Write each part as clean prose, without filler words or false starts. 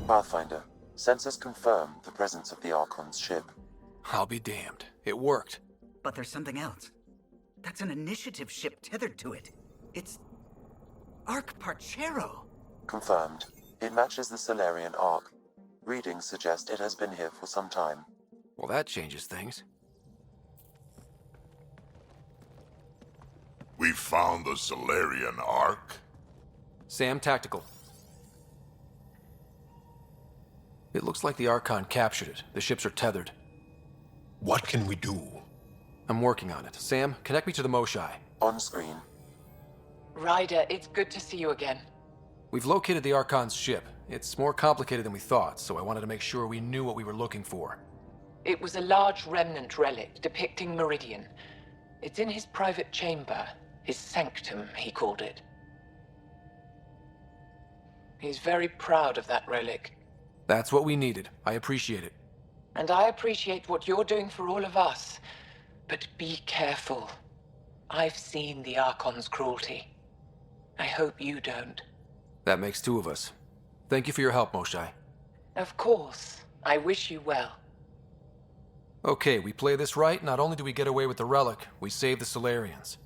Pathfinder, sensors confirm the presence of the Archon's ship. I'll be damned. It worked. But there's something else. That's an initiative ship tethered to it. It's... Arch. Confirmed. It matches the Solarian Ark. Readings suggest it has been here for some time. Well, that changes things. We found the Solarian Ark? Sam, tactical. It looks like the Archon captured it. The ships are tethered. What can we do? I'm working on it. Sam, connect me to the Moshai. On screen. Ryder, it's good to see you again. We've located the Archon's ship. It's more complicated than we thought, so I wanted to make sure we knew what we were looking for. It was a large remnant relic depicting Meridian. It's in his private chamber. His sanctum, he called it. He's very proud of that relic. That's what we needed. I appreciate it. And I appreciate what you're doing for all of us. But be careful. I've seen the Archon's cruelty. I hope you don't. That makes two of us. Thank you for your help, Moshai. Of course. I wish you well. Okay, we play this right. Not only do we get away with the relic, we save the Solarians.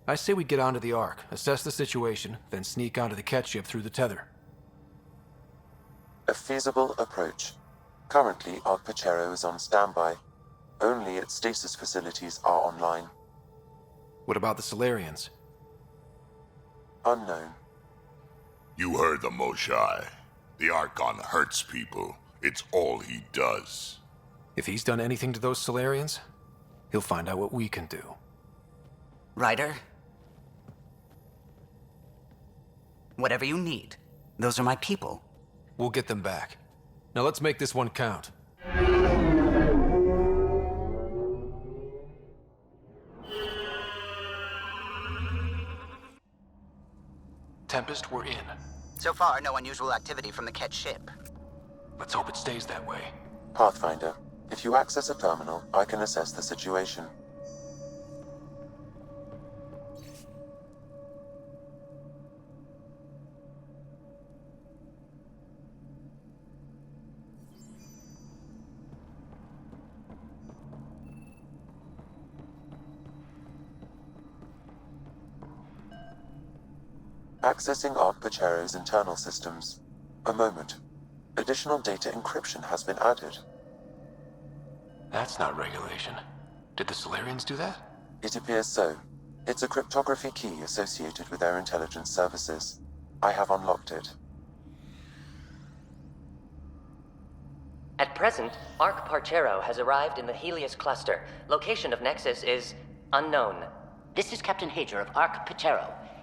I say we get onto the Ark, assess the situation, then sneak onto the Ket ship through the tether. A feasible approach. Currently, Arch is on standby. Only its stasis facilities are online. What about the Solarians? Unknown. You heard the Moshai. The Archon hurts people. It's all he does. If he's done anything to those Solarians, he'll find out what we can do. Ryder? Whatever you need. Those are my people. We'll get them back. Now let's make this one count. Tempest, we're in. So far, no unusual activity from the Ket ship. Let's hope it stays that way. Pathfinder, if you access a terminal, I can assess the situation. Accessing Arch internal systems. A moment. Additional data encryption has been added. That's not regulation. Did the Solarians do that? It appears so. It's a cryptography key associated with their intelligence services. I have unlocked it. At present, Arch has arrived in the Helios cluster. Location of Nexus is unknown. This is Captain Hager of Arch.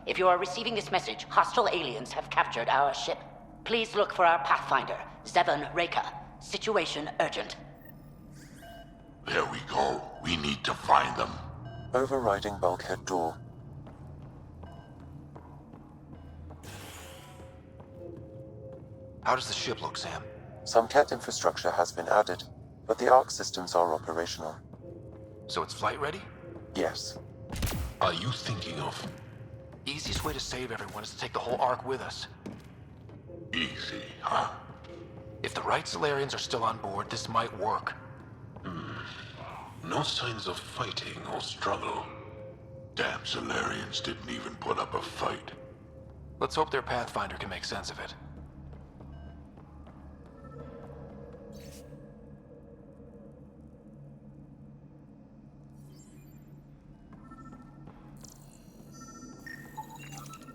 If you are receiving this message, hostile aliens have captured our ship. Please look for our Pathfinder, Zevon Reka. Situation urgent. There we go. We need to find them. Overriding bulkhead door. How does the ship look, Sam? Some Ket infrastructure has been added, but the Arc systems are operational. So it's flight ready? Yes. Are you thinking of? Easiest way to save everyone is to take the whole Ark with us. Easy, huh? If the right Solarians are still on board, this might work. No signs of fighting or struggle. Damn Solarians didn't even put up a fight. Let's hope their Pathfinder can make sense of it.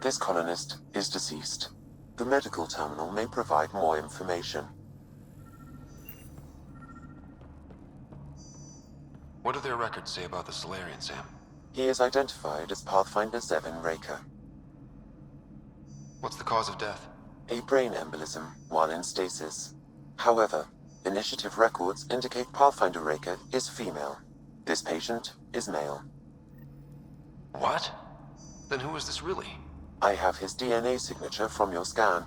This colonist is deceased. The medical terminal may provide more information. What do their records say about the Solarian, Sam? He is identified as Pathfinder Zevon Reka. What's the cause of death? A brain embolism while in stasis. However, initiative records indicate Pathfinder Reka is female. This patient is male. What? Then who is this really? I have his DNA signature from your scan.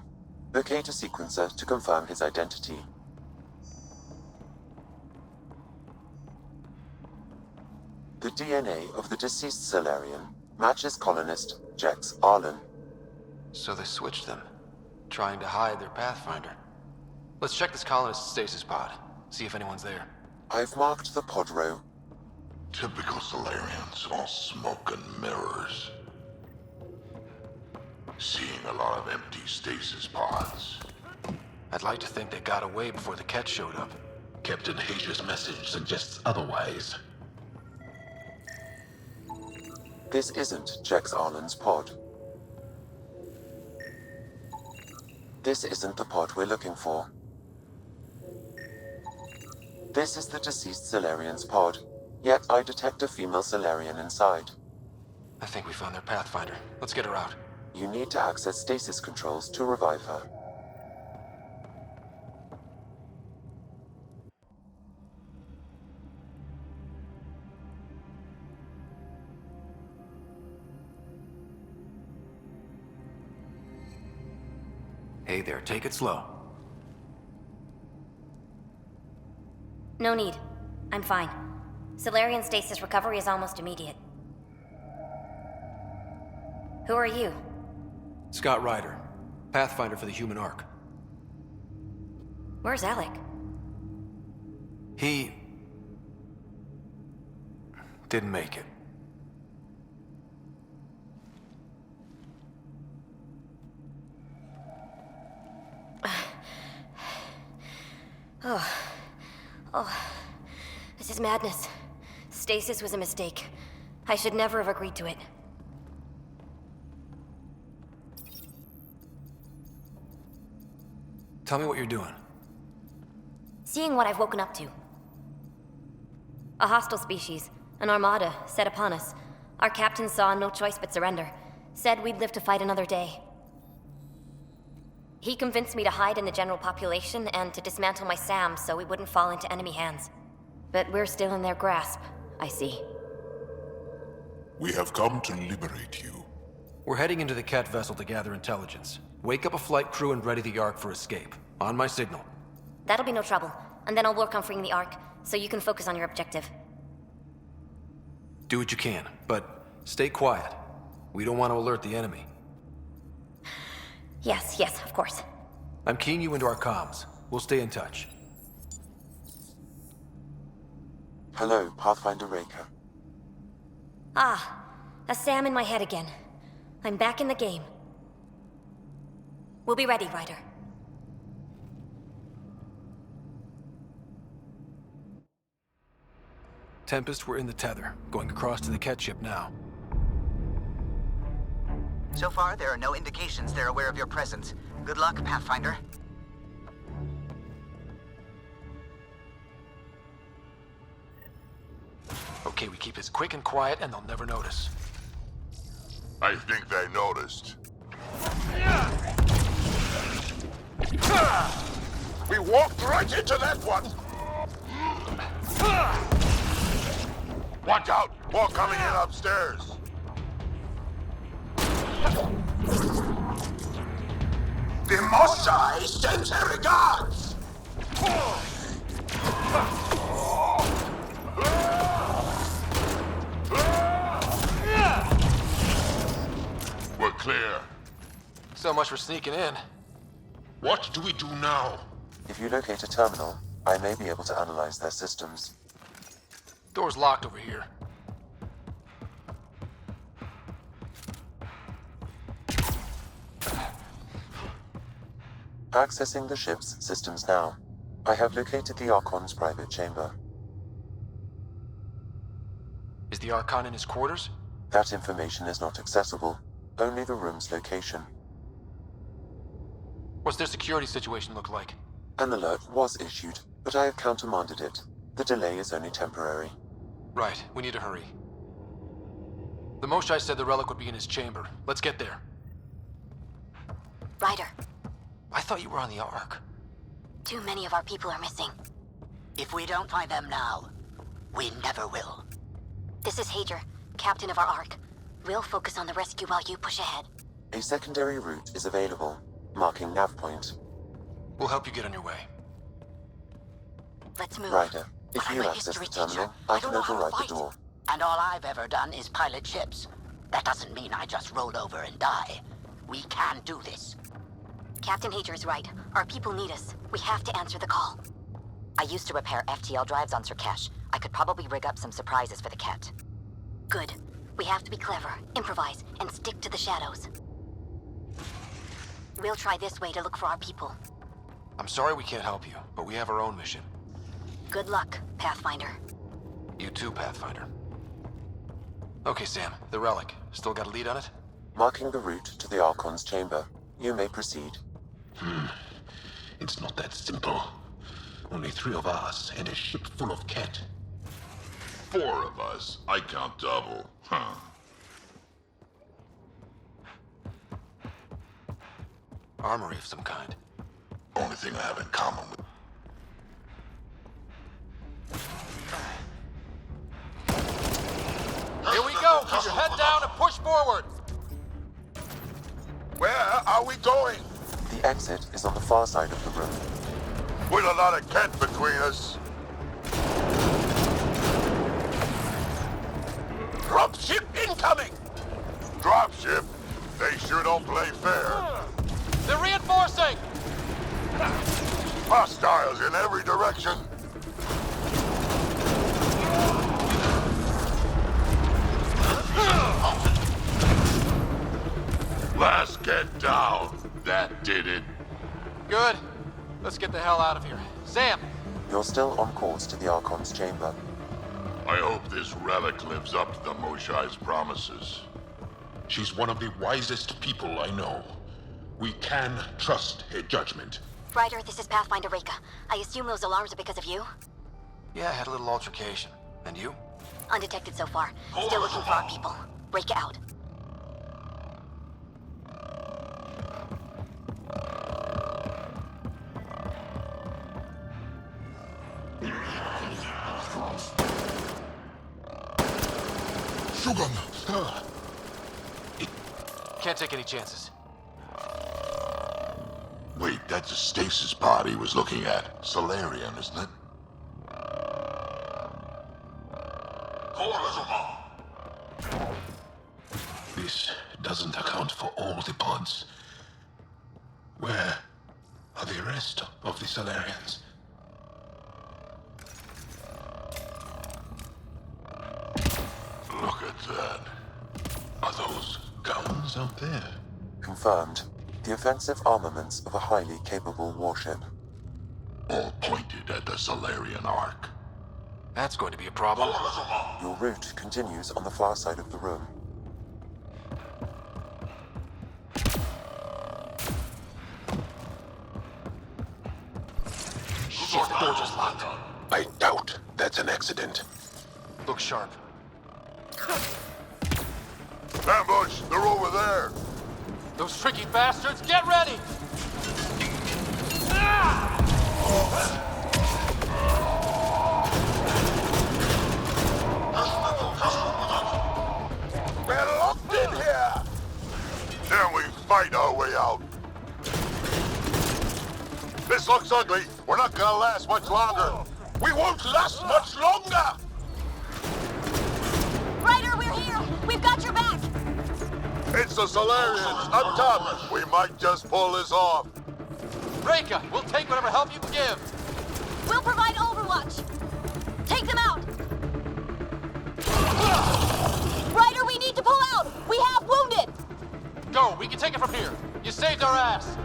Locate a sequencer to confirm his identity. The DNA of the deceased Solarian matches colonist Jex Arlen. So they switched them, trying to hide their Pathfinder. Let's check this colonist stasis pod. See if anyone's there. I've marked the pod row. Typical Solarians, all smoke and mirrors. Seeing a lot of empty stasis pods. I'd like to think they got away before the Ket showed up. Captain Hager's message suggests otherwise. This isn't Jex Arlen's pod. This isn't the pod we're looking for. This is the deceased Solarian's pod, yet I detect a female Solarian inside. I think we found their Pathfinder. Let's get her out. You need to access stasis controls to revive her. Hey there, take it slow. No need. I'm fine. Solarian stasis recovery is almost immediate. Who are you? Scott Ryder, Pathfinder for the Human Ark. Where's Alec? He... didn't make it. This is madness. Stasis was a mistake. I should never have agreed to it. Tell me what you're doing. Seeing what I've woken up to. A hostile species, an armada, set upon us. Our captain saw no choice but surrender. Said we'd live to fight another day. He convinced me to hide in the general population and to dismantle my SAM so we wouldn't fall into enemy hands. But we're still in their grasp, I see. We have come to liberate you. We're heading into the Ket vessel to gather intelligence. Wake up a flight crew and ready the Ark for escape. On my signal. That'll be no trouble, and then I'll work on freeing the Ark, so you can focus on your objective. Do what you can, but stay quiet. We don't want to alert the enemy. Yes, of course. I'm keying you into our comms. We'll stay in touch. Hello, Pathfinder Raker. Ah, a SAM in my head again. I'm back in the game. We'll be ready, Ryder. Tempest, we're in the tether, going across to the Ket ship now. So far, there are no indications they're aware of your presence. Good luck, Pathfinder. Okay, we keep this quick and quiet and they'll never notice. I think they noticed. We walked right into that one! Watch out! More coming in upstairs! The Moshai sends her regards! We're clear. So much for sneaking in. What do we do now? If you locate a terminal, I may be able to analyze their systems. Door's locked over here. Accessing the ship's systems now. I have located the Archon's private chamber. Is the Archon in his quarters? That information is not accessible, only the room's location. What's their security situation look like? An alert was issued, but I have countermanded it. The delay is only temporary. Right, we need to hurry. The Moshai said the relic would be in his chamber. Let's get there. Ryder, I thought you were on the Ark. too many of our people are missing. If we don't find them now, we never will. This is Hager, captain of our Ark. We'll focus on the rescue while you push ahead. A secondary route is available, marking nav point. We'll help you get on your way. Let's move. Ryder, if But you I'm a access the history terminal, teacher. I I can don't know how to override the fight. door. And all I've ever done is pilot ships. That doesn't mean I just roll over and die. We can do this. Captain Hager is right. Our people need us. We have to answer the call. I used to repair FTL drives on Sirkesh. I could probably rig up some surprises for the Ket. Good. We have to be clever, improvise, and stick to the shadows. We'll try this way to look for our people. I'm sorry we can't help you, but we have our own mission. Good luck, Pathfinder. You too, Pathfinder. Okay, Sam, the relic. Still got a lead on it? Marking the route to the Archon's chamber. You may proceed. It's not that simple. Only 3 of us and a ship full of Ket. 4 of us. I count double. Huh. Armory of some kind. Only thing I have in common with... Here we go! Keep your head down and push forward! Where are we going? The exit is on the far side of the room. With a lot of Ket between us. Dropship incoming! Dropship? They sure don't play fair. They're reinforcing! Hostiles in every direction. Last get down. That did it. Good. Let's get the hell out of here. Sam! You're still on course to the Archon's chamber. I hope this relic lives up to the Moshai's promises. She's one of the wisest people I know. We can trust her judgment. Ryder, this is Pathfinder Reka. I assume those alarms are because of you? Yeah, I had a little altercation. And you? Undetected so far. Still looking for our people. Reka out. Can't take any chances. Wait, that's a stasis pod he was looking at. Solarian, isn't it? This doesn't account for all the pods. Where are the rest of the Solarians? Look at that. Are those guns out there? Confirmed. The offensive armaments of a highly capable warship. All pointed at the Solarian Ark. That's going to be a problem. Your route continues on the far side of the room. Shit, the door just locked. I doubt that's an accident. Look sharp. Ambush! They're over there! Those tricky bastards, get ready! We're locked in here! Then we fight our way out. This looks ugly. We're not gonna last much longer. We won't last much longer! Ryder, we're here! We've got your back! It's the Solarians up top. We might just pull this off. Reka, we'll take whatever help you can give. We'll provide overwatch! Take them out! Ryder, we need to pull out! We have wounded! Go, we can take it from here. You saved our ass.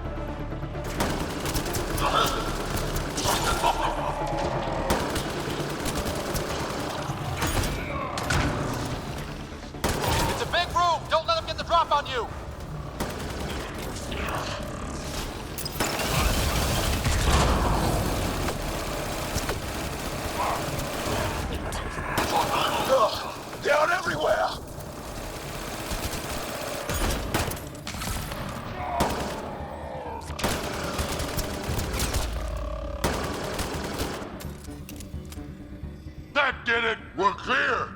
It's a big room. Don't let them get the drop on you. They're everywhere! That did it! We're clear!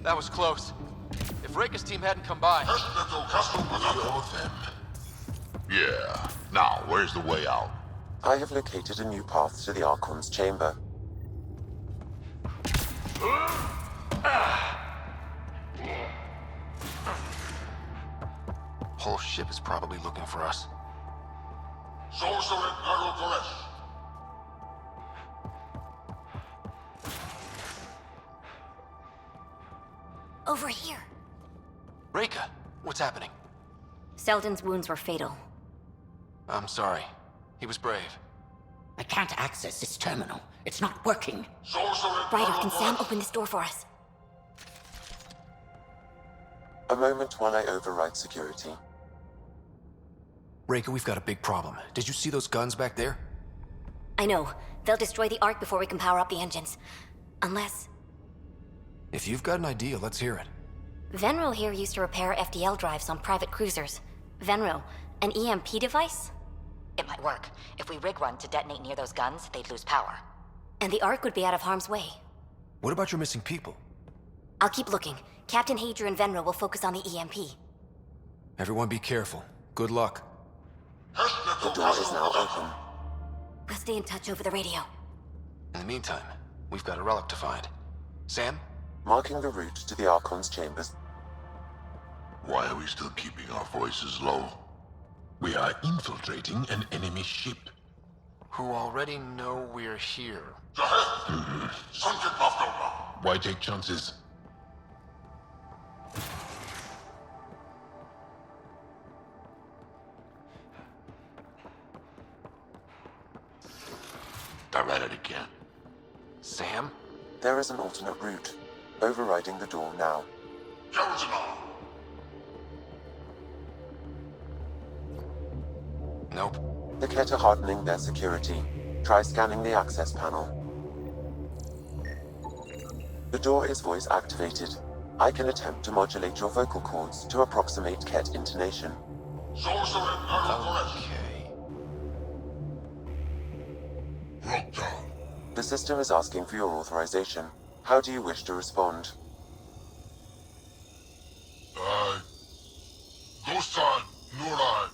That was close. If Reka's team hadn't come by... Show them. Yeah. Now, where's the way out? I have located a new path to the Archon's chamber. Whole ship is probably looking for us. Over here. Reka, what's happening? Selden's wounds were fatal. I'm sorry. He was brave. I can't access this terminal. It's not working. Ryder, can Sam open this door for us? A moment while I override security. Reka, we've got a big problem. Did you see those guns back there? I know. They'll destroy the Ark before we can power up the engines. Unless... If you've got an idea, let's hear it. Venro here used to repair FDL drives on private cruisers. Venro, an EMP device? It might work. If we rig one to detonate near those guns, they'd lose power. And the Ark would be out of harm's way. What about your missing people? I'll keep looking. Captain Hadrian and Venro will focus on the EMP. Everyone be careful. Good luck. The door is now open. We'll stay in touch over the radio. In the meantime, we've got a relic to find. Sam? Marking the route to the Archon's chambers. Why are we still keeping our voices low? We are infiltrating an enemy ship. Who already know we're here. Why take chances? I read it again. Sam? There is an alternate route. Overriding the door now. Nope. The Ket are hardening their security. Try scanning the access panel. The door is voice activated. I can attempt to modulate your vocal cords to approximate Ket intonation. Okay. The system is asking for your authorization. How do you wish to respond? Gusan, Nurai,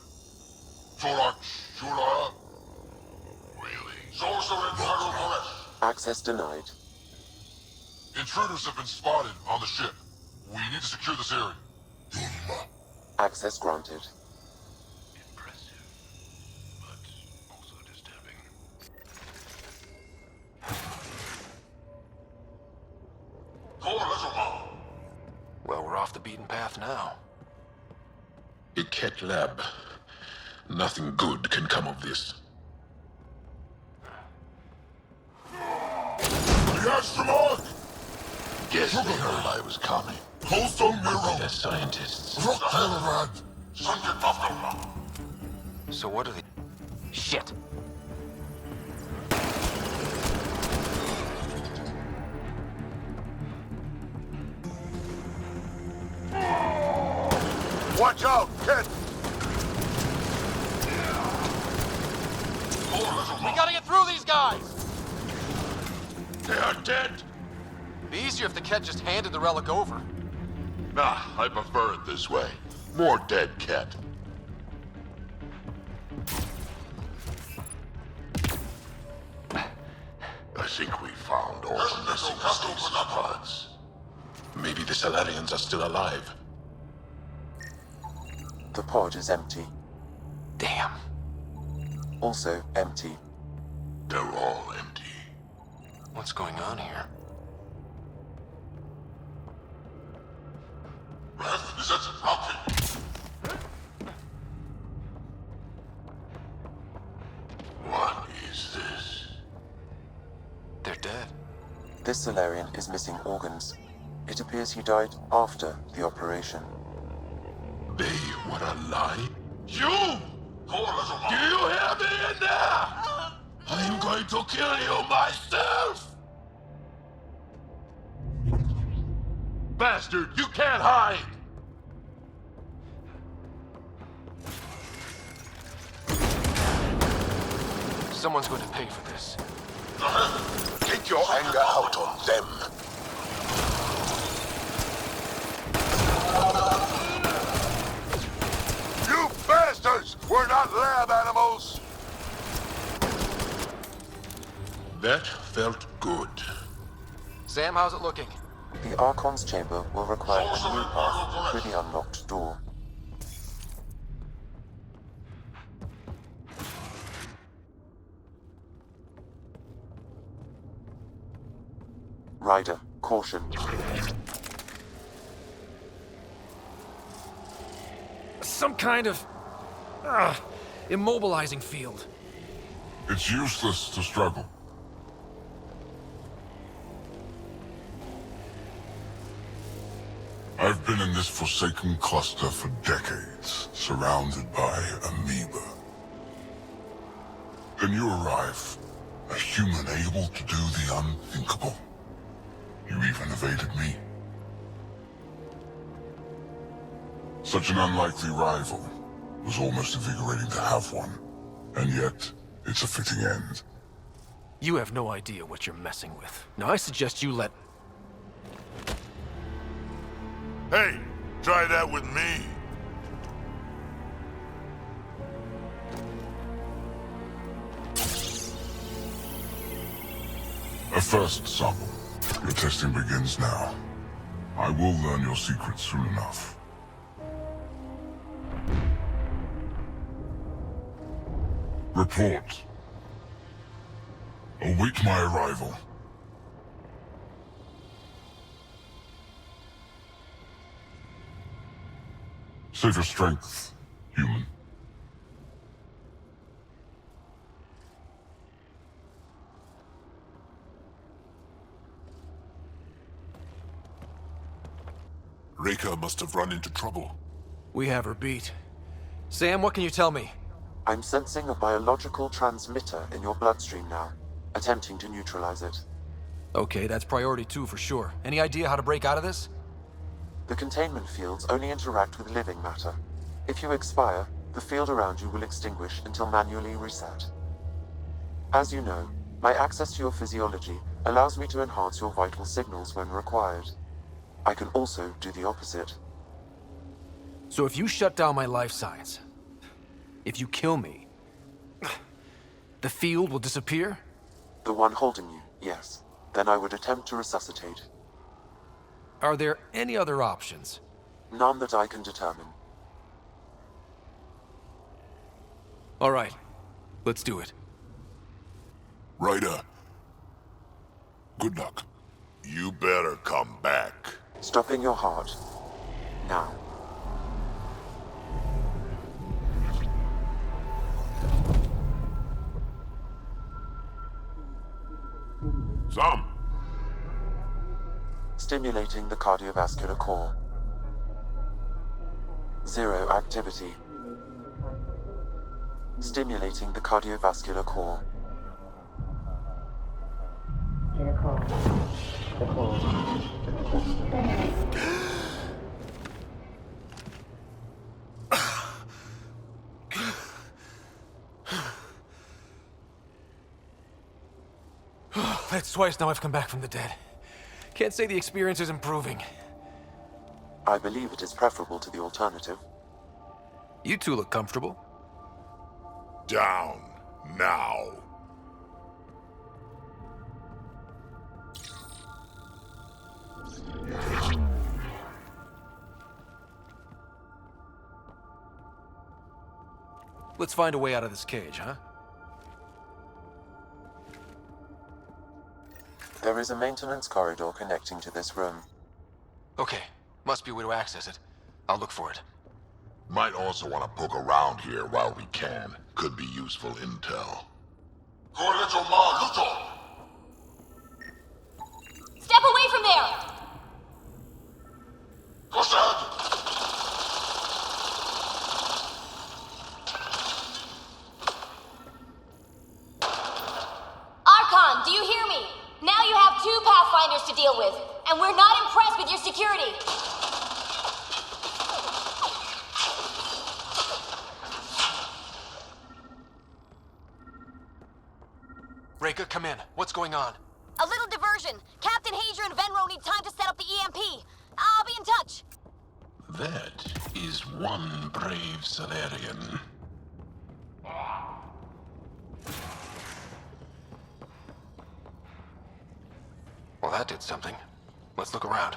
Chorak, Shura. Really? Access denied. Intruders have been spotted on the ship. We need to secure this area. Access granted. Impressive, but also disturbing. Well, we're off the beaten path now. A Ket lab. Nothing good can come of this. The astronaut! Guess they heard I was coming. They're scientists. So what are they... Shit! Watch out, kid! We gotta get through these guys! They are dead! Be easier if the Ket just handed the relic over. Nah, I prefer it this way. More dead cat. I think we found all the missing stasis pods. Maybe the Salarians are still alive. The pod is empty. Damn. Also empty. They're all empty. What's going on here? What is this? They're dead. This Solarian is missing organs. It appears he died after the operation. They were alive? You! Do you hear me in there? I'm going to kill you myself! Bastard, you can't hide! Someone's going to pay for this. Take your anger out on them. You bastards! We're not lab animals! That felt good. Sam, how's it looking? The Archon's chamber will require a new path through the unlocked door. Ryder, caution. Some kind of immobilizing field. It's useless to struggle. I've been in this forsaken cluster for decades, surrounded by amoeba. Then you arrive, a human able to do the unthinkable. You even evaded me. Such an unlikely rival. Was almost invigorating to have one. And yet, it's a fitting end. You have no idea what you're messing with. Now I suggest you let... Hey, try that with me. A first sample. Your testing begins now. I will learn your secrets soon enough. Report. Await my arrival. Save your strength, human. Reka must have run into trouble. We have her beat. Sam, what can you tell me? I'm sensing a biological transmitter in your bloodstream now, attempting to neutralize it. Okay, that's priority 2 for sure. Any idea how to break out of this? The containment fields only interact with living matter. If you expire, the field around you will extinguish until manually reset. As you know, my access to your physiology allows me to enhance your vital signals when required. I can also do the opposite. So if you shut down my life signs, if you kill me, the field will disappear? The one holding you, yes. Then I would attempt to resuscitate. Are there any other options? None that I can determine. All right, let's do it. Ryder. Good luck. You better come back. Stopping your heart. Now. Sam. Stimulating the cardiovascular core. 0 activity. Stimulating the cardiovascular core. That's twice now I've come back from the dead. Can't say the experience is improving. I believe it is preferable to the alternative. You two look comfortable. Down. Now. Let's find a way out of this cage, huh? There is a maintenance corridor connecting to this room. Okay, must be a way to access it. I'll look for it. Might also want to poke around here while we can. Could be useful intel. Step away from there! Archon, do you hear me? Now you have 2 Pathfinders to deal with, and we're not impressed with your security. Reka, come in. What's going on? A little diversion. Captain Hager and Venro need time to set up the EMP. I'll be in touch. That is one brave Salarian. Well, that did something. Let's look around.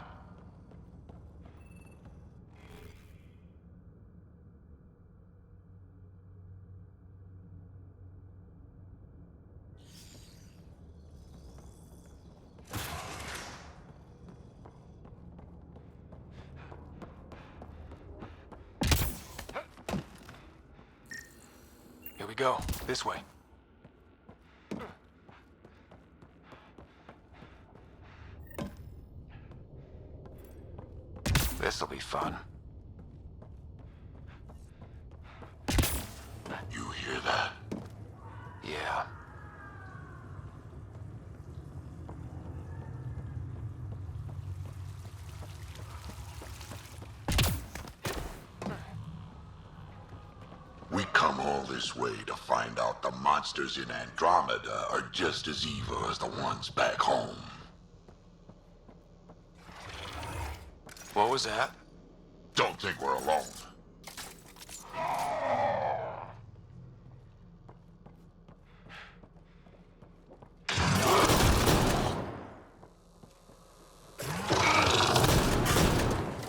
go. This way. This'll be fun. You hear that? Yeah. We come all this way to find out the monsters in Andromeda are just as evil as the ones back home. What was that? Don't think we're alone.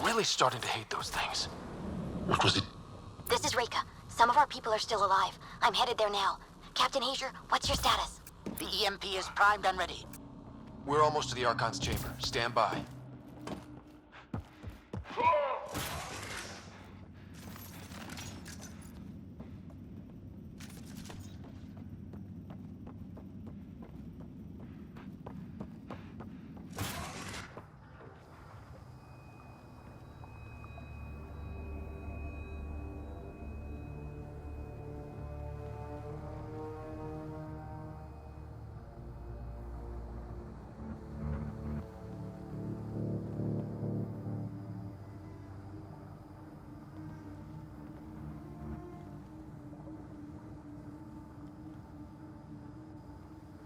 Really starting to hate those things. What was it? This is Reka. Some of our people are still alive. I'm headed there now. Captain Hager, what's your status? The EMP is primed and ready. We're almost to the Archon's chamber. Stand by.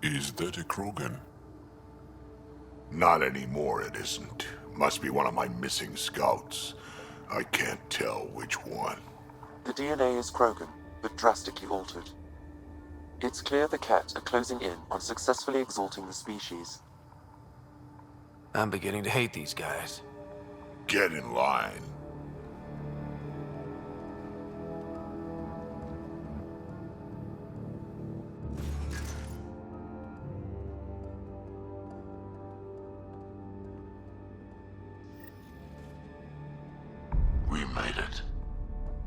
Is that a Krogan? Not anymore, it isn't. Must be one of my missing scouts. I can't tell which one. The DNA is Krogan, but drastically altered. It's clear the Ket are closing in on successfully exalting the species. I'm beginning to hate these guys. Get in line. We made it.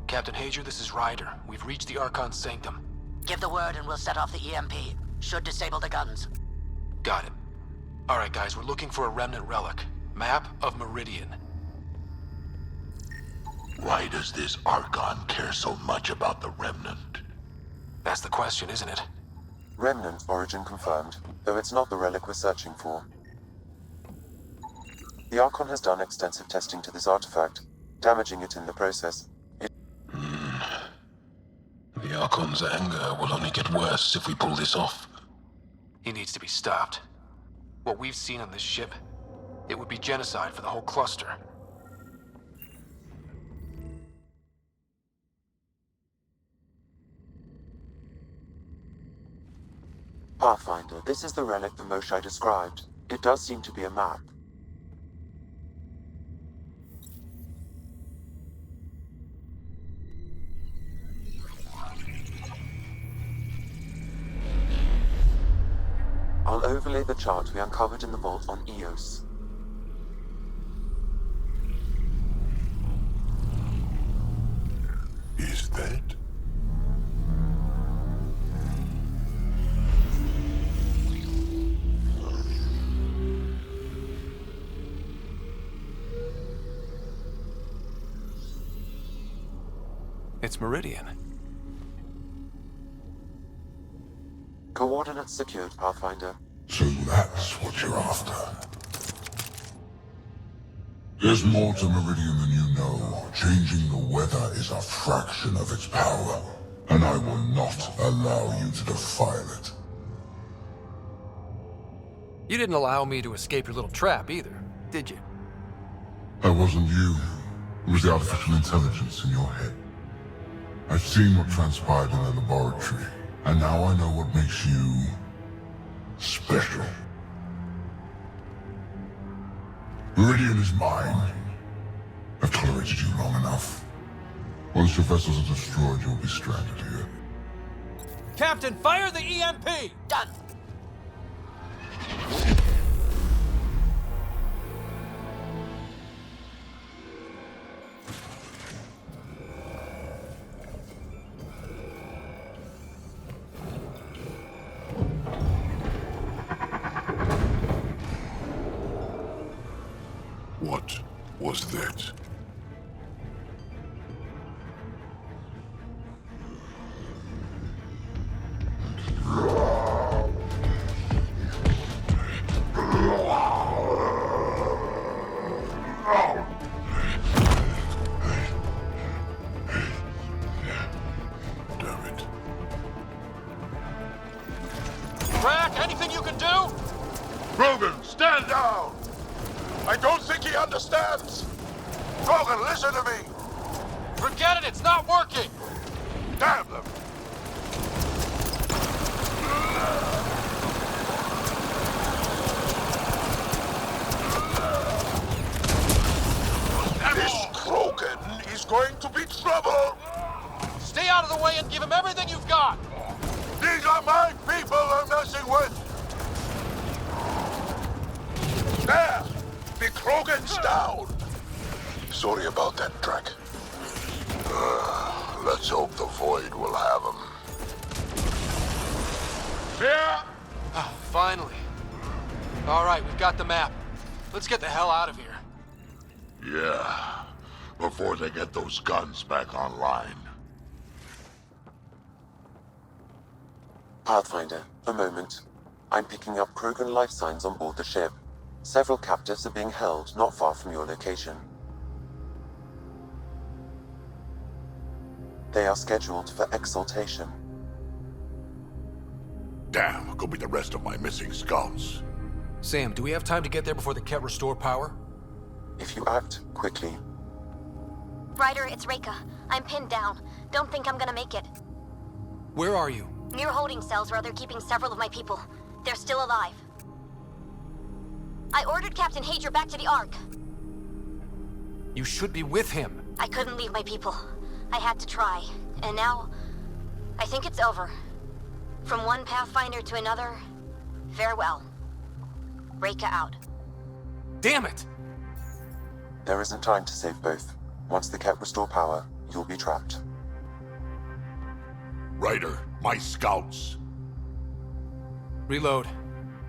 Captain Hager, this is Ryder. We've reached the Archon's sanctum. Give the word and we'll set off the EMP. Should disable the guns. Got it. Alright guys, we're looking for a remnant relic. Map of Meridian. Why does this Archon care so much about the Remnant? That's the question, isn't it? Remnant origin confirmed, though it's not the relic we're searching for. The Archon has done extensive testing to this artifact, damaging it in the process. The Archon's anger will only get worse if we pull this off. He needs to be stopped. What we've seen on this ship, it would be genocide for the whole cluster. Pathfinder, this is the relic the Moshai described. It does seem to be a map. I'll overlay the chart we uncovered in the vault on Eos. Is that? It's Meridian. Coordinates secured, Pathfinder. So that's what you're after. There's more to Meridian than you know. Changing the weather is a fraction of its power, and I will not allow you to defile it. You didn't allow me to escape your little trap either, did you? That wasn't you. It was the artificial intelligence in your head. I've seen what transpired in the laboratory, and now I know what makes you special. Meridian is mine. I've tolerated you long enough. Once your vessels are destroyed, you'll be stranded here. Captain, fire the EMP! Done. was this? Damn it. Drac, anything you can do? Krogan, stand down! I don't think he understands! Krogan, listen to me! Forget it, it's not working! Damn them! This Krogan is going to be trouble! Stay out of the way and give him everything you've got! These are my people I'm messing with! There! The Krogan's down! Sorry about that, Drac. Let's hope the Void will have him. Yeah! Oh, finally. All right, we've got the map. Let's get the hell out of here. Yeah. Before they get those guns back online. Pathfinder, a moment. I'm picking up Krogan life signs on board the ship. Several captives are being held not far from your location. They are scheduled for exaltation. Damn, could be the rest of my missing scouts. Sam, do we have time to get there before the Ket restore power? If you act quickly. Ryder, it's Reika. I'm pinned down. Don't think I'm gonna make it. Where are you? Near holding cells where they're keeping several of my people. They're still alive. I ordered Captain Hager back to the Ark. You should be with him. I couldn't leave my people. I had to try. And now, I think it's over. From one Pathfinder to another, farewell. Reika out. Damn it! There isn't time to save both. Once the Ket restore power, you'll be trapped. Ryder, my scouts. Reload.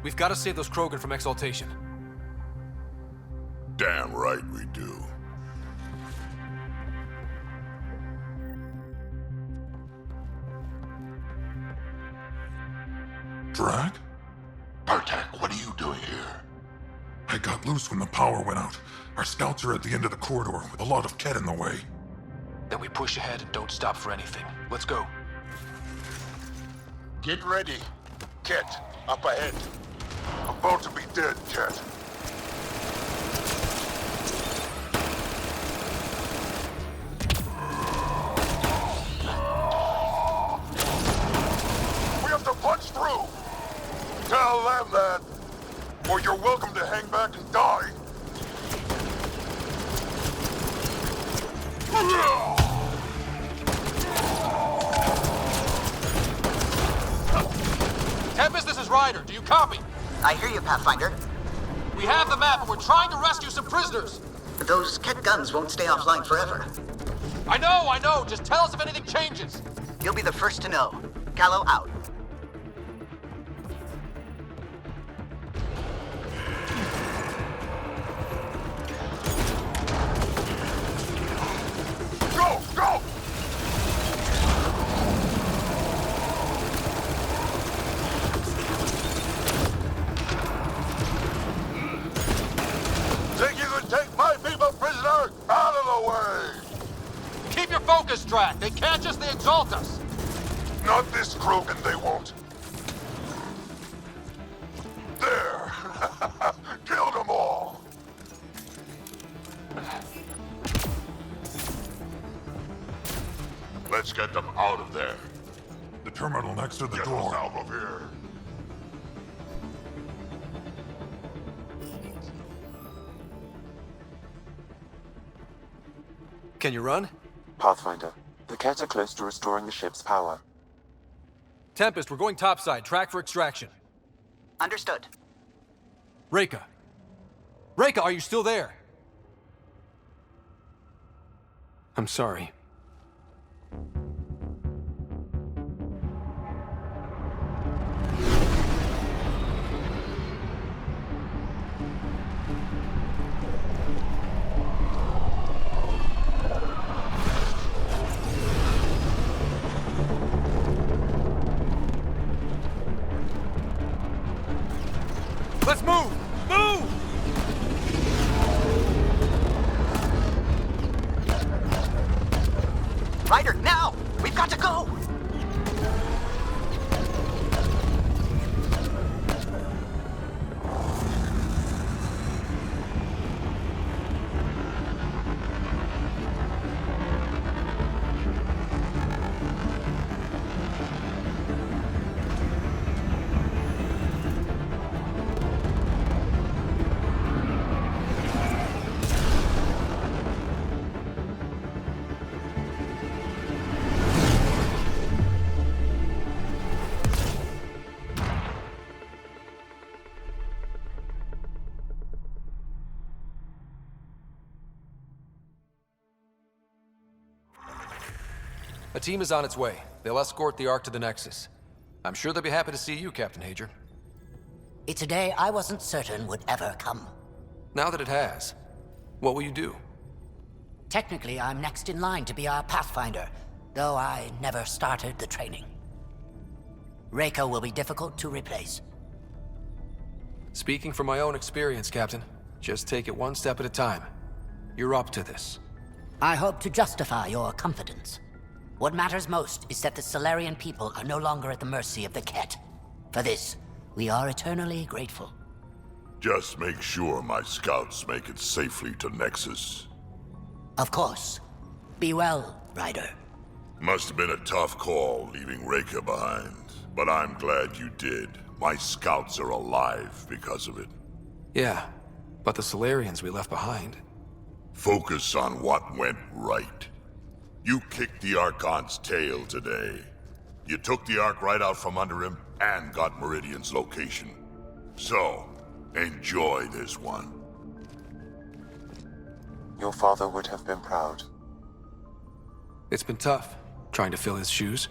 We've got to save those Krogan from exaltation. Damn right we do. Drag? Bartek, what are you doing here? I got loose when the power went out. Our scouts are at the end of the corridor with a lot of Ket in the way. Then we push ahead and don't stop for anything. Let's go. Get ready. Ket, up ahead. About to be dead, Ket. We have to punch through! Tell them that, or you're welcome to hang back and die. Tempest, this is Ryder. Do you copy? I hear you, Pathfinder. We have the map and we're trying to rescue some prisoners. Those Ket guns won't stay offline forever. I know. Just tell us if anything changes. You'll be the first to know. Callow out. Go! Go! Think you can take my people prisoner? Out of the way! Keep your focus, Drac. They can't just exalt us. Not this Krogan, they won't. There! Killed them all! Let's get them out of there. The terminal next to the Get door. us out of here. Can you run? Pathfinder, the Ket are close to restoring the ship's power. Tempest, we're going topside. Track for extraction. Understood. Reika. Reika, are you still there? I'm sorry. Let's move! Move! Ryder, now! We've got to go! A team is on its way. They'll escort the Ark to the Nexus. I'm sure they'll be happy to see you, Captain Hager. It's a day I wasn't certain would ever come. Now that it has, what will you do? Technically, I'm next in line to be our Pathfinder, though I never started the training. Reiko will be difficult to replace. Speaking from my own experience, Captain, just take it one step at a time. You're up to this. I hope to justify your confidence. What matters most is that the Solarian people are no longer at the mercy of the Ket. For this, we are eternally grateful. Just make sure my scouts make it safely to Nexus. Of course. Be well, Ryder. Must have been a tough call leaving Reika behind, but I'm glad you did. My scouts are alive because of it. Yeah, but the Solarians we left behind. Focus on what went right. You kicked the Archon's tail today. You took the Ark right out from under him and got Meridian's location. So, enjoy this one. Your father would have been proud. It's been tough, trying to fill his shoes.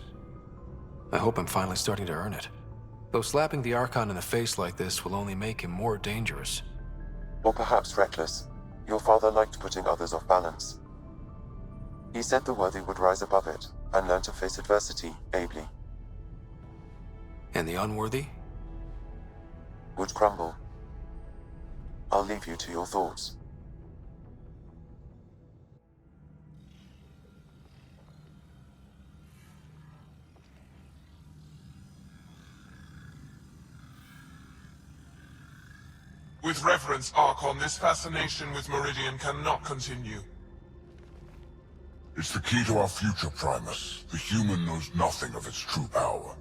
I hope I'm finally starting to earn it. Though slapping the Archon in the face like this will only make him more dangerous. Or perhaps reckless. Your father liked putting others off balance. He said the worthy would rise above it and learn to face adversity ably. And the unworthy? Would crumble. I'll leave you to your thoughts. With reverence, Archon, this fascination with Meridian cannot continue. It's the key to our future, Primus. The human knows nothing of its true power.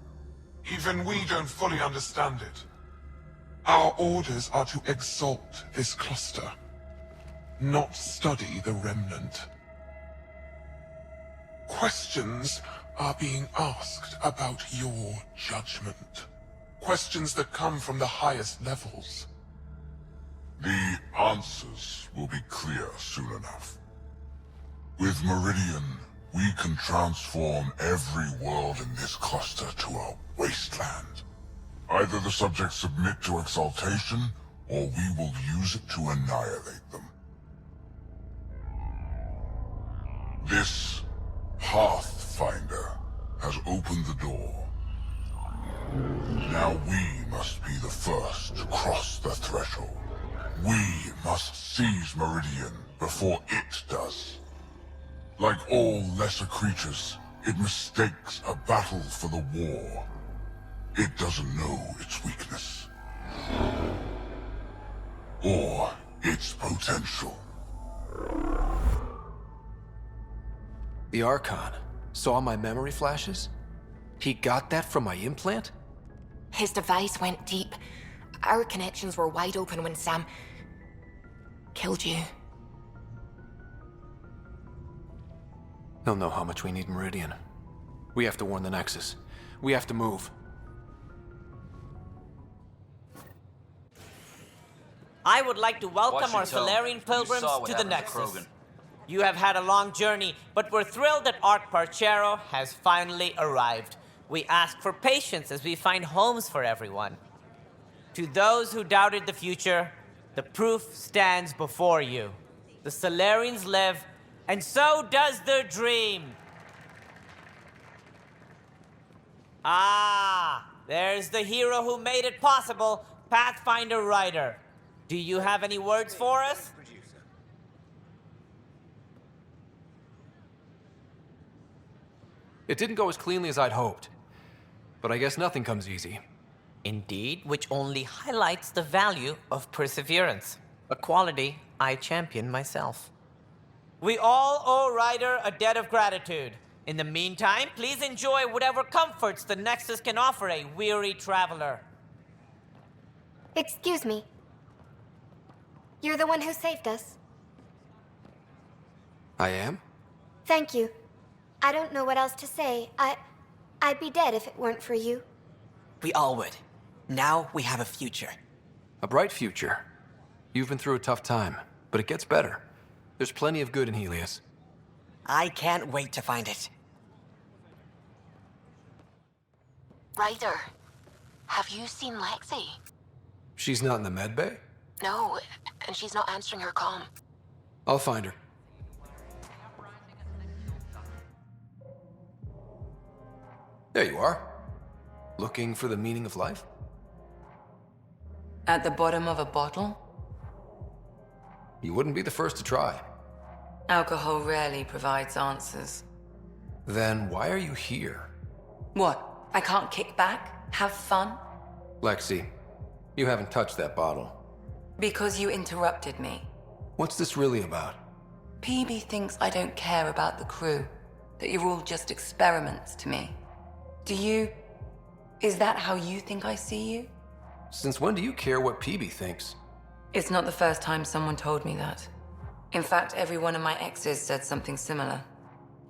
Even we don't fully understand it. Our orders are to exalt this cluster, not study the remnant. Questions are being asked about your judgment. Questions that come from the highest levels. The answers will be clear soon enough. With Meridian, we can transform every world in this cluster to a wasteland. Either the subjects submit to exaltation, or we will use it to annihilate them. This Pathfinder has opened the door. Now we must be the first to cross the threshold. We must seize Meridian before it does. Like all lesser creatures, it mistakes a battle for the war. It doesn't know its weakness. Or its potential. The Archon saw my memory flashes? He got that from my implant? His device went deep. Our connections were wide open when Sam killed you. He'll know how much we need Meridian. We have to warn the Nexus. We have to move. I would like to welcome our Solarian pilgrims to the Nexus. You have had a long journey, but we're thrilled that Ark Parchero has finally arrived. We ask for patience as we find homes for everyone. To those who doubted the future, the proof stands before you. The Solarians live, and so does their dream. Ah, there's the hero who made it possible. Pathfinder Ryder, do you have any words for us? It didn't go as cleanly as I'd hoped. But I guess nothing comes easy. Indeed, which only highlights the value of perseverance, a quality I champion myself. We all owe Ryder a debt of gratitude. In the meantime, please enjoy whatever comforts the Nexus can offer a weary traveler. Excuse me. You're the one who saved us. I am? Thank you. I don't know what else to say. I'd be dead if it weren't for you. We all would. Now we have a future. A bright future. You've been through a tough time, but it gets better. There's plenty of good in Helios. I can't wait to find it. Ryder, have you seen Lexi? She's not in the med bay? No, and she's not answering her comm. I'll find her. There you are. Looking for the meaning of life? At the bottom of a bottle? You wouldn't be the first to try. Alcohol rarely provides answers. Then why are you here? What? I can't kick back? Have fun? Lexi, you haven't touched that bottle. Because you interrupted me. What's this really about? PB thinks I don't care about the crew. That you're all just experiments to me. Do you... Is that how you think I see you? Since when do you care what PB thinks? It's not the first time someone told me that. In fact, every one of my exes said something similar.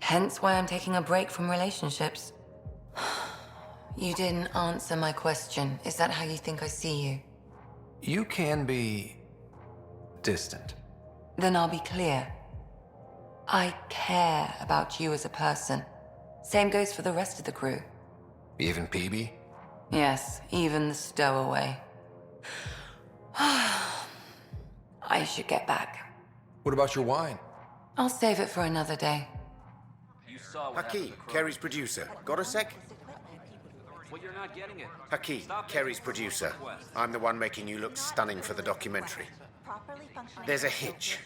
Hence why I'm taking a break from relationships. You didn't answer my question. Is that how you think I see you? You can be... distant. Then I'll be clear. I care about you as a person. Same goes for the rest of the crew. Even PB? Yes, even the stowaway. I should get back. What about your wine? I'll save it for another day. Hakeem, Kerry's producer. Got a sec? Well, you're not getting it. Hakeem, Kerry's producer. I'm the one making you look stunning for the documentary. There's a hitch.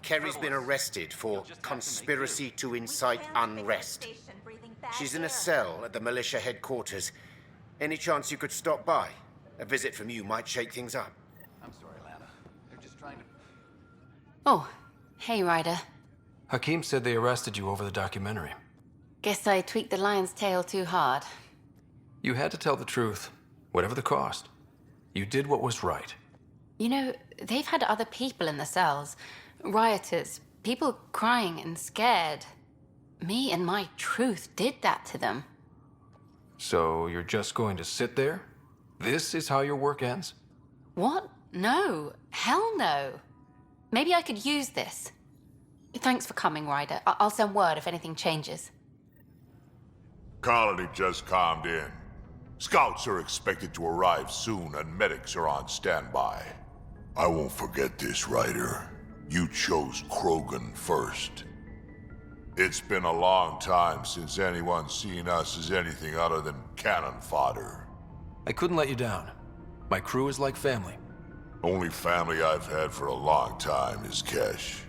Kerry's been arrested for conspiracy to incite unrest. She's in a cell at the militia headquarters. Any chance you could stop by? A visit from you might shake things up. I'm sorry, Lana. They're just trying to... Oh, hey, Ryder. Hakeem said they arrested you over the documentary. Guess I tweaked the lion's tail too hard. You had to tell the truth, whatever the cost. You did what was right. You know, they've had other people in the cells. Rioters, people crying and scared. Me and my truth did that to them. So you're just going to sit there? This is how your work ends? What? No. Hell no. Maybe I could use this. Thanks for coming, Ryder. I'll send word if anything changes. Colony just calmed in. Scouts are expected to arrive soon and medics are on standby. I won't forget this, Ryder. You chose Krogan first. It's been a long time since anyone's seen us as anything other than cannon fodder. I couldn't let you down. My crew is like family. Only family I've had for a long time is Kesh.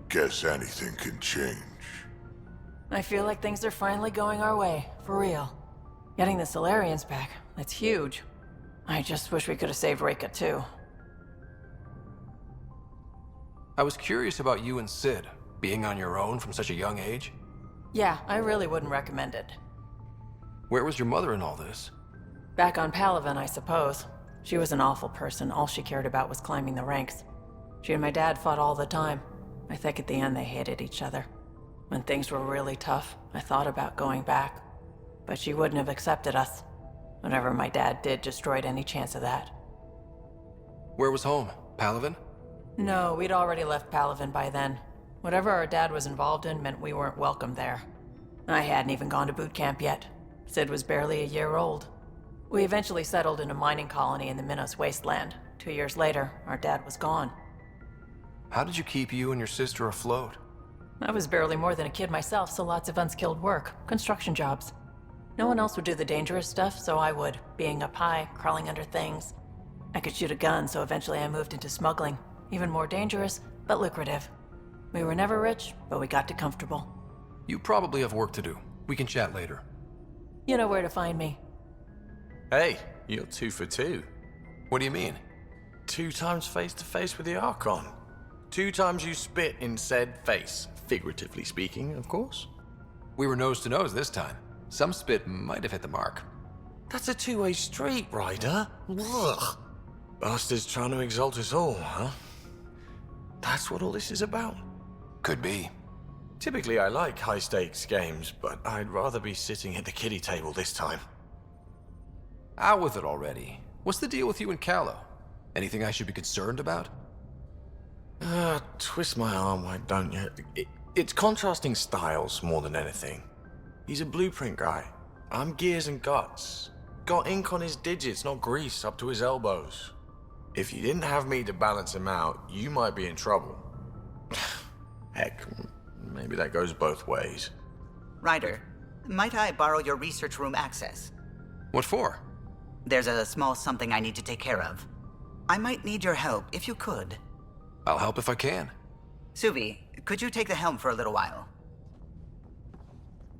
Guess anything can change. I feel like things are finally going our way, for real. Getting the Solarians back, that's huge. I just wish we could have saved Reka too. I was curious about you and Sid, being on your own from such a young age. Yeah, I really wouldn't recommend it. Where was your mother in all this? Back on Palaven, I suppose. She was an awful person. All she cared about was climbing the ranks. She and my dad fought all the time. I think at the end they hated each other. When things were really tough, I thought about going back. But she wouldn't have accepted us. Whatever my dad did destroyed any chance of that. Where was home? Palaven? No, we'd already left Palaven by then. Whatever our dad was involved in meant we weren't welcome there. I hadn't even gone to boot camp yet. Sid was barely a year old. We eventually settled in a mining colony in the Minos wasteland. 2 years later, our dad was gone. How did you keep you and your sister afloat? I was barely more than a kid myself, so lots of unskilled work, construction jobs. No one else would do the dangerous stuff, so I would, being up high, crawling under things. I could shoot a gun, so eventually I moved into smuggling. Even more dangerous, but lucrative. We were never rich, but we got too comfortable. You probably have work to do. We can chat later. You know where to find me. Hey, you're 2 for 2. What do you mean? 2 times face-to-face with the Archon. 2 times you spit in said face. Figuratively speaking, of course. We were nose to nose this time. Some spit might have hit the mark. That's a 2-way street, Ryder. Ugh. Bastards trying to exalt us all, huh? That's what all this is about? Could be. Typically I like high-stakes games, but I'd rather be sitting at the kiddie table this time. Out with it already. What's the deal with you and Callow? Anything I should be concerned about? Twist my arm, why don't you? It's contrasting styles more than anything. He's a blueprint guy. I'm gears and guts. Got ink on his digits, not grease up to his elbows. If you didn't have me to balance him out, you might be in trouble. Heck, maybe that goes both ways. Ryder, might I borrow your research room access? What for? There's a small something I need to take care of. I might need your help, if you could. I'll help if I can. Suvi, could you take the helm for a little while?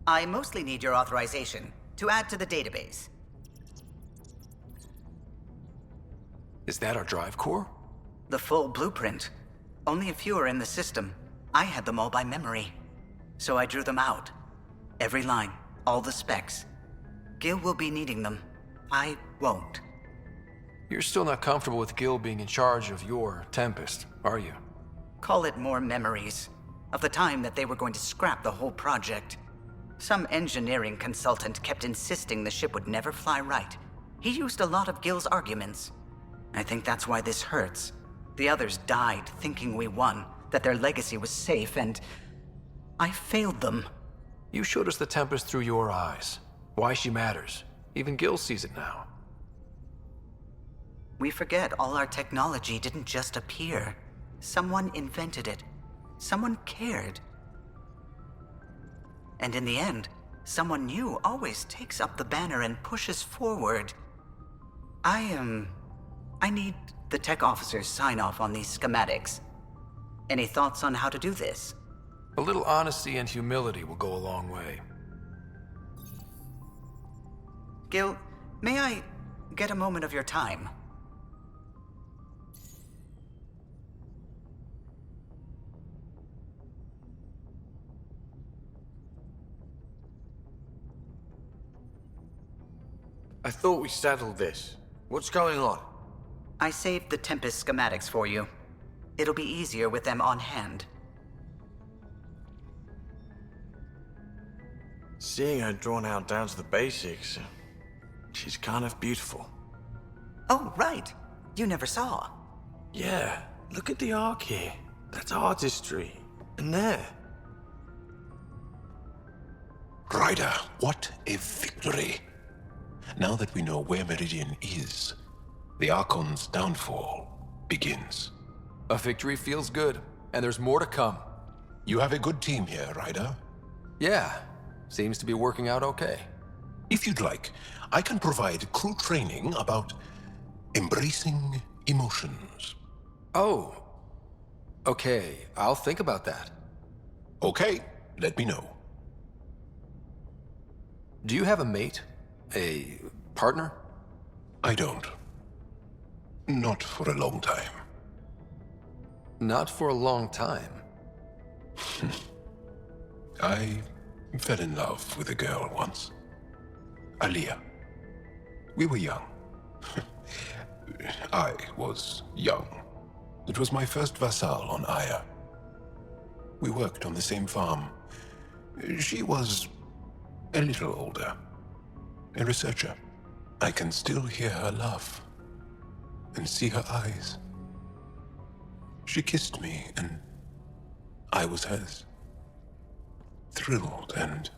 I mostly need your authorization to add to the database. Is that our drive core? The full blueprint. Only a few are in the system. I had them all by memory. So I drew them out. Every line, all the specs. Gil will be needing them. I won't. You're still not comfortable with Gil being in charge of your Tempest, are you? Call it more memories of the time that they were going to scrap the whole project. Some engineering consultant kept insisting the ship would never fly right. He used a lot of Gil's arguments. I think that's why this hurts. The others died thinking we won, that their legacy was safe, and I failed them. You showed us the Tempest through your eyes. Why she matters. Even Gil sees it now. We forget all our technology didn't just appear. Someone invented it. Someone cared. And in the end, someone new always takes up the banner and pushes forward. I need the tech officer's sign-off on these schematics. Any thoughts on how to do this? A little honesty and humility will go a long way. Gil, may I get a moment of your time? I thought we settled this. What's going on? I saved the Tempest schematics for you. It'll be easier with them on hand. Seeing her drawn out down to the basics, she's kind of beautiful. Oh, right. You never saw. Yeah, look at the arc here. That's artistry. And there. Ryder, what a victory. Now that we know where Meridian is, the Archon's downfall begins. A victory feels good, and there's more to come. You have a good team here, Ryder. Yeah, seems to be working out okay. If you'd like, I can provide crew training about embracing emotions. Oh. Okay, I'll think about that. Okay, let me know. Do you have a mate? A partner? I don't. Not for a long time. Not for a long time? I fell in love with a girl once. Aliyah. We were young. I was young. It was my first vassal on Aya. We worked on the same farm. She was a little older. A researcher. I can still hear her laugh and see her eyes. She kissed me and I was hers. Thrilled and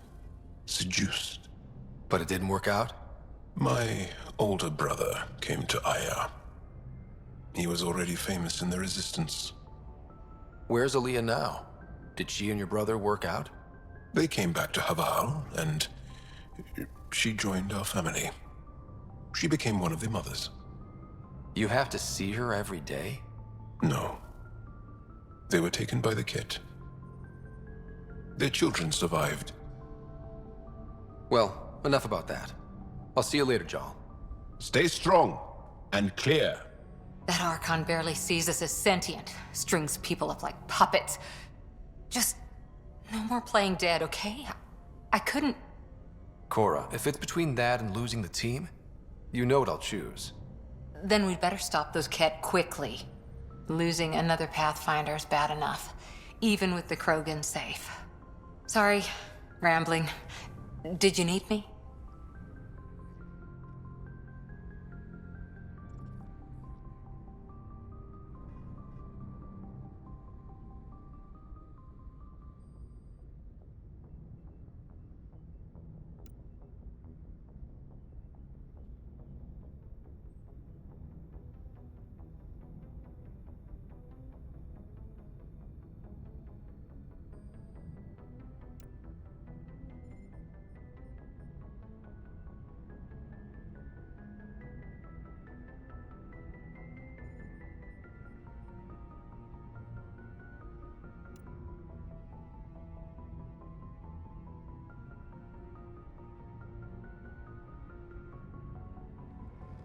seduced. But it didn't work out? My older brother came to Aya. He was already famous in the Resistance. Where's Aliyah now? Did she and your brother work out? They came back to Haval, and she joined our family. She became one of the mothers. You have to see her every day? No. They were taken by the Kett. Their children survived. Well, enough about that. I'll see you later, Jarl. Stay strong and clear. That Archon barely sees us as sentient, strings people up like puppets. Just no more playing dead, okay? I couldn't. Cora, if it's between that and losing the team, you know what I'll choose. Then we'd better stop those Kett quickly. Losing another Pathfinder is bad enough, even with the Krogan safe. Sorry, rambling. Did you need me?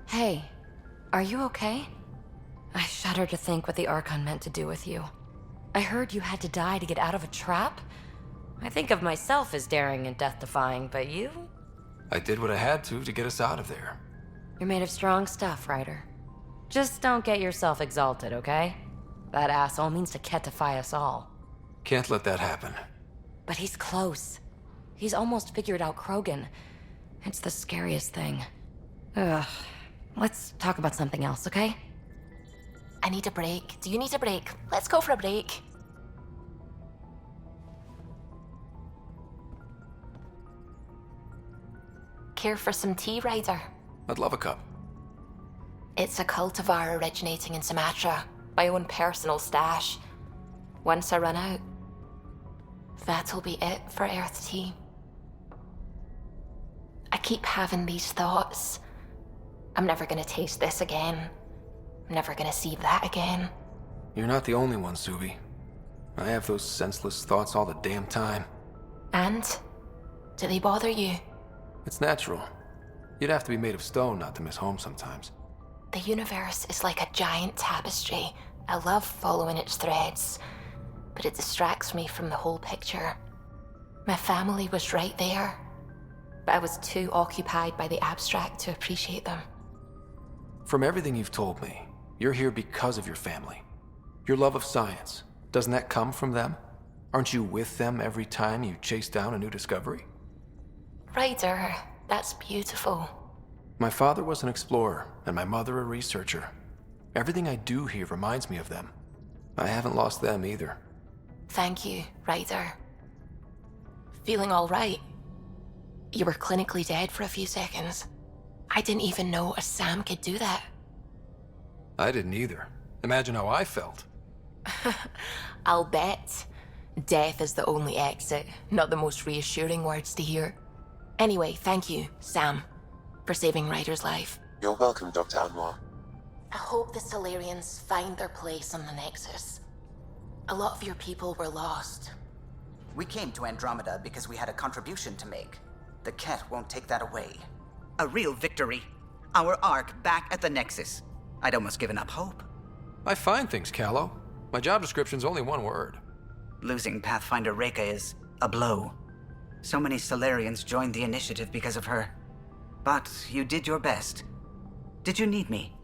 Hey, are you okay? I shudder to think what the Archon meant to do with you. I heard you had to die to get out of a trap. I think of myself as daring and death-defying, but you? I did what I had to get us out of there. You're made of strong stuff, Ryder. Just don't get yourself exalted, okay? That asshole means to Kettify us all. Can't let that happen. But he's close. He's almost figured out Krogan. It's the scariest thing. Ugh. Let's talk about something else, okay? I need a break. Do you need a break? Let's go for a break. Care for some tea, Ryder? I'd love a cup. It's a cultivar originating in Sumatra. My own personal stash. Once I run out, that'll be it for Earth tea. I keep having these thoughts. I'm never gonna taste this again. I'm never gonna see that again. You're not the only one, Suvi. I have those senseless thoughts all the damn time. And? Do they bother you? It's natural. You'd have to be made of stone not to miss home sometimes. The universe is like a giant tapestry. I love following its threads, but it distracts me from the whole picture. My family was right there, but I was too occupied by the abstract to appreciate them. From everything you've told me, you're here because of your family. Your love of science, doesn't that come from them? Aren't you with them every time you chase down a new discovery? Ryder, that's beautiful. My father was an explorer, and my mother a researcher. Everything I do here reminds me of them. I haven't lost them either. Thank you, Ryder. Feeling all right? You were clinically dead for a few seconds. I didn't even know a Sam could do that. I didn't either. Imagine how I felt. I'll bet. Death is the only exit, not the most reassuring words to hear. Anyway, thank you, Sam, for saving Ryder's life. You're welcome, Dr. Anwar. I hope the Solarians find their place on the Nexus. A lot of your people were lost. We came to Andromeda because we had a contribution to make. The Kett won't take that away. A real victory. Our Ark back at the Nexus. I'd almost given up hope. I find things, Callow. My job description's only one word. Losing Pathfinder Reka is a blow. So many Solarians joined the initiative because of her. But you did your best. Did you need me?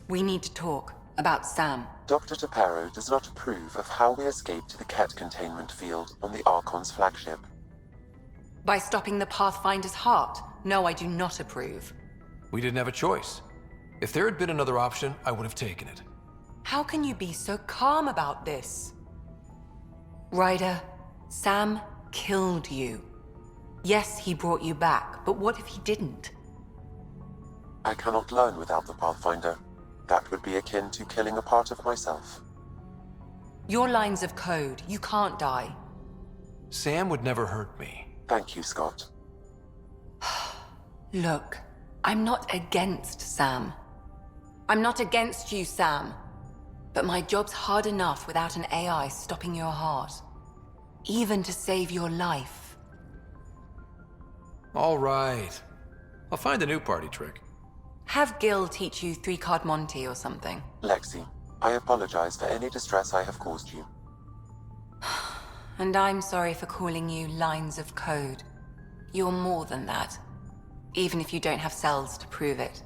We need to talk about Sam. Dr. Taparo does not approve of how we escaped to the Kett containment field on the Archon's flagship. By stopping the Pathfinder's heart? No, I do not approve. We didn't have a choice. If there had been another option, I would have taken it. How can you be so calm about this? Ryder, Sam killed you. Yes, he brought you back, but what if he didn't? I cannot learn without the Pathfinder. That would be akin to killing a part of myself. Your lines of code, you can't die. Sam would never hurt me. Thank you, Scott. Look, I'm not against Sam. I'm not against you, Sam. But my job's hard enough without an AI stopping your heart. Even to save your life. All right. I'll find a new party trick. Have Gil teach you 3-card Monty or something. Lexi, I apologize for any distress I have caused you. And I'm sorry for calling you lines of code. You're more than that. Even if you don't have cells to prove it.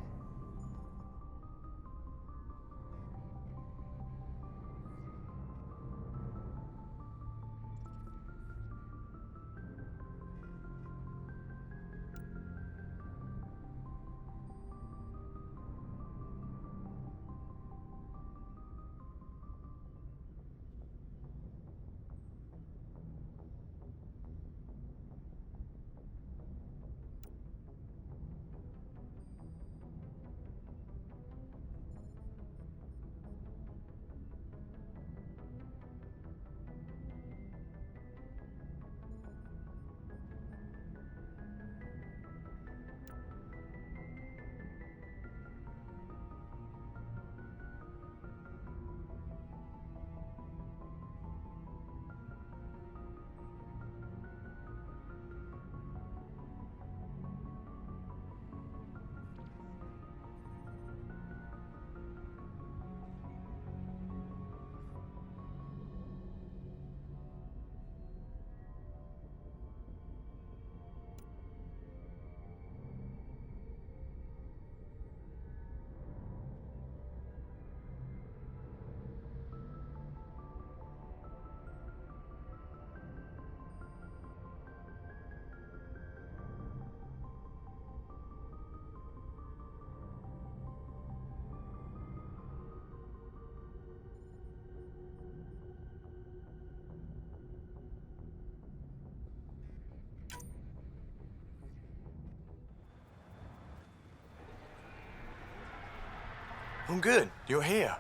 I'm good. You're here.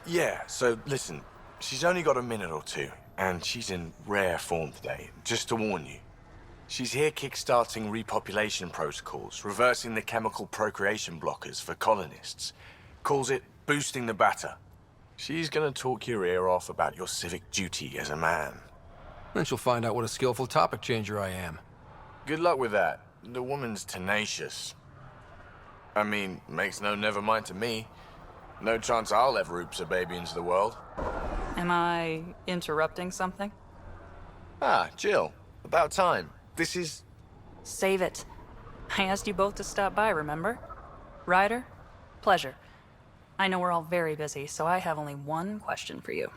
Yeah, so listen, she's only got a minute or two, and she's in rare form today, just to warn you. She's here kickstarting repopulation protocols, reversing the chemical procreation blockers for colonists. Calls it boosting the batter. She's gonna talk your ear off about your civic duty as a man. Then she'll find out what a skillful topic changer I am. Good luck with that. The woman's tenacious. I mean, makes no never mind to me. No chance I'll ever oops a baby into the world. Am I interrupting something? Ah, Jill. About time. This is... Save it. I asked you both to stop by, remember? Ryder? Pleasure. I know we're all very busy, so I have only one question for you.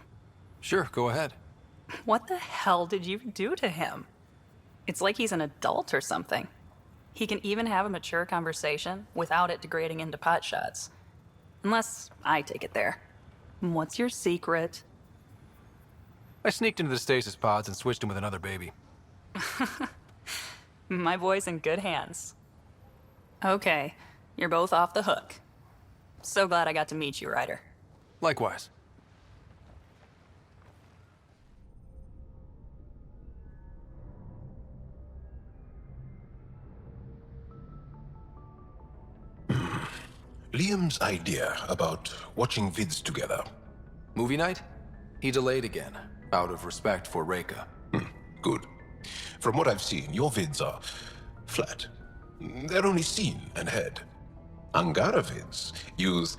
Sure, go ahead. What the hell did you do to him? It's like he's an adult or something. He can even have a mature conversation without it degrading into pot shots. Unless I take it there. What's your secret? I sneaked into the stasis pods and switched him with another baby. My boy's in good hands. Okay, you're both off the hook. So glad I got to meet you, Ryder. Likewise. Liam's idea about watching vids together. Movie night? He delayed again, out of respect for Reika. Good. From what I've seen, your vids are flat. They're only seen and heard. Angara vids use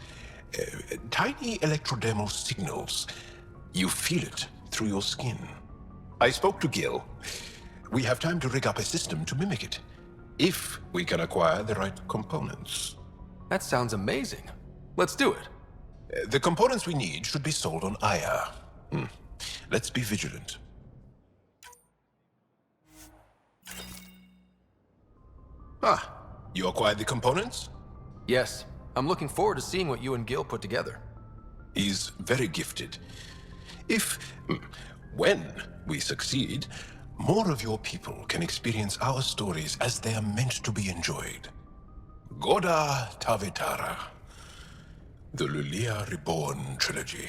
tiny electrodermal signals. You feel it through your skin. I spoke to Gil. We have time to rig up a system to mimic it, if we can acquire the right components. That sounds amazing. Let's do it. The components we need should be sold on Aya. Let's be vigilant. Ah, you acquired the components? Yes. I'm looking forward to seeing what you and Gil put together. He's very gifted. When we succeed, more of your people can experience our stories as they are meant to be enjoyed. Goda Tavetara, the Lulia Reborn trilogy.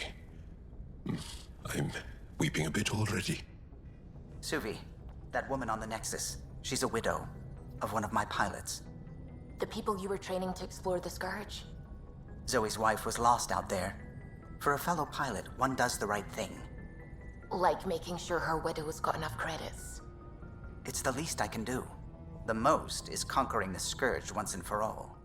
I'm weeping a bit already. Suvi, that woman on the Nexus, she's a widow of one of my pilots. The people you were training to explore the Scourge? Zoe's wife was lost out there. For a fellow pilot, one does the right thing. Like making sure her widow's got enough credits. It's the least I can do. The most is conquering the Scourge once and for all.